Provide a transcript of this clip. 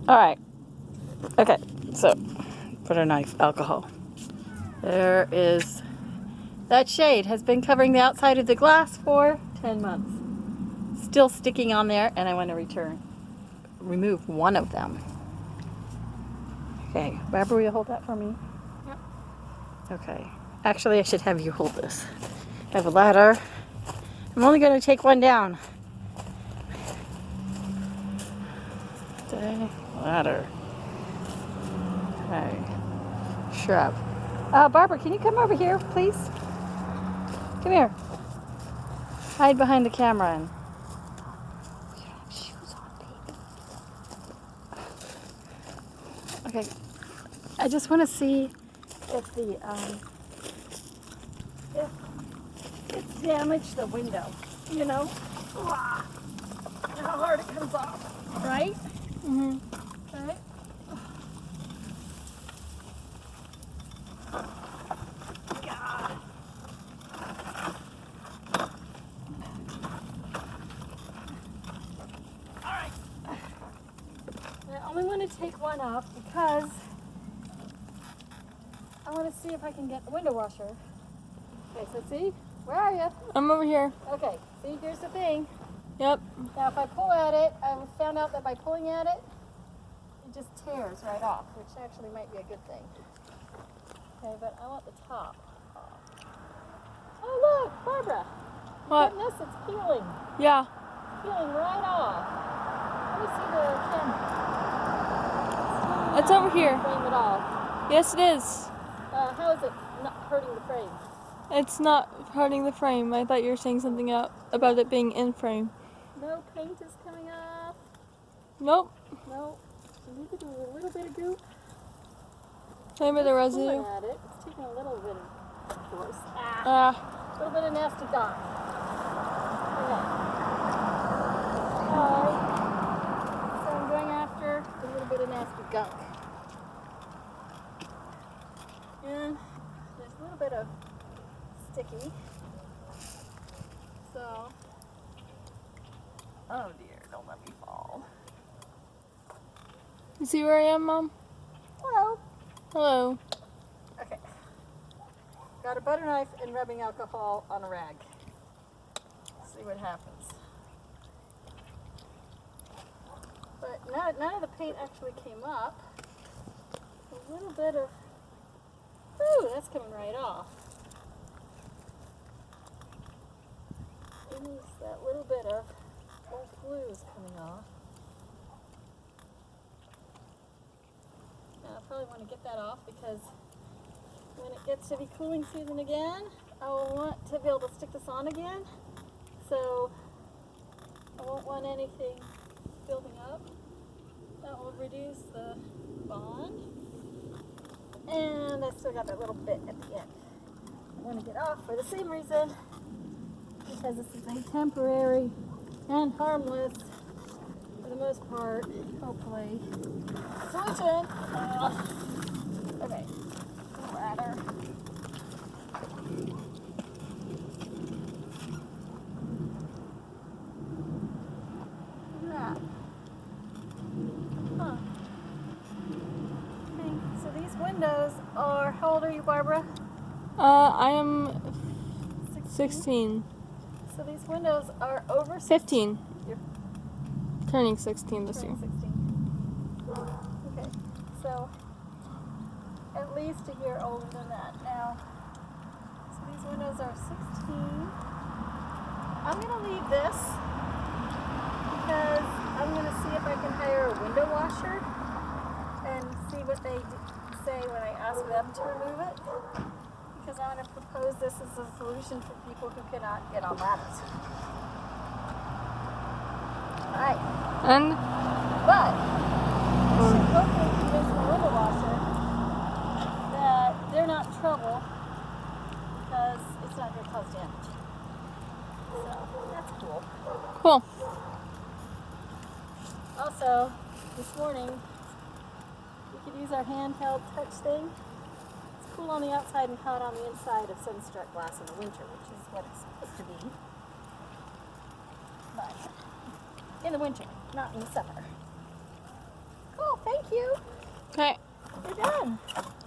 All right. Okay, so butter knife, alcohol. There is, that shade has been covering the outside of the glass for 10 months. Still sticking on there, and I want to remove one of them. Okay, Barbara, will you hold that for me? Yep. Okay. Actually, I should have you hold this. I have a ladder. I'm only going to take one down. Okay, ladder. Okay. Shrub. Barbara, can you come over here, please? Come here. Hide behind the camera and. You don't have shoes on, baby. Okay. I just want to see if if it's damaged the window. You know? And how hard it comes off, right? Mm-hmm. Okay. God. Alright. I only want to take one off because I want to see if I can get the window washer. Okay, so see? Where are you? I'm over here. Okay, see, here's the thing. Yep. Now, if I pull at it, I found out that by pulling at it, it just tears right off, which actually might be a good thing. Okay, but I want the top off. Oh, look, Barbara. What? Goodness, it's peeling. Yeah. Peeling right off. Let me see the camera. It's over here. Frame at all. Yes, it is. How is it not hurting the frame? It's not hurting the frame. I thought you were saying something about it being in frame. No paint is coming off. Nope. No. So you could do a little bit of goop. Same with the residue. Pulling at it. It's taking a little bit of force. A little bit of nasty gunk. Okay. So I'm going after a little bit of nasty gunk. And there's a little bit of sticky. So, oh dear, don't let me fall. You see where I am, Mom? Hello. Hello. Okay. Got a butter knife and rubbing alcohol on a rag. See what happens. But none of the paint actually came up. A little bit of, ooh, that's coming right off. At least that little bit of old glue is coming off. Now I probably want to get that off because when it gets to be cooling season again, I will want to be able to stick this on again. So I won't want anything building up. That will reduce the bond. And I still got that little bit at the end. I want to get off for the same reason, because this is a temporary and harmless, for the most part, hopefully, solution. Okay, ladder. Yeah. Huh. Okay, so these windows are, how old are you, Barbara? I am 16. So these windows are over 15. You're Turning 16 this year. 16. Okay, so at least a year older than that now. So these windows are 16. I'm going to leave this because I'm going to see if I can hire a window washer and see what they say when I ask them to remove it. Because I'm going to propose this as a solution for people who cannot get on ladders. Alright. And? But I should hopefully convince the window washer that they're not in trouble because it's not going to cause damage. So that's cool. Cool. Also, this morning we could use our handheld touch thing. It's cool on the outside and hot on the inside of sunstruck glass in the winter, which is what it's supposed to be. But in the winter, not in the summer. Cool. you. Okay. You're done.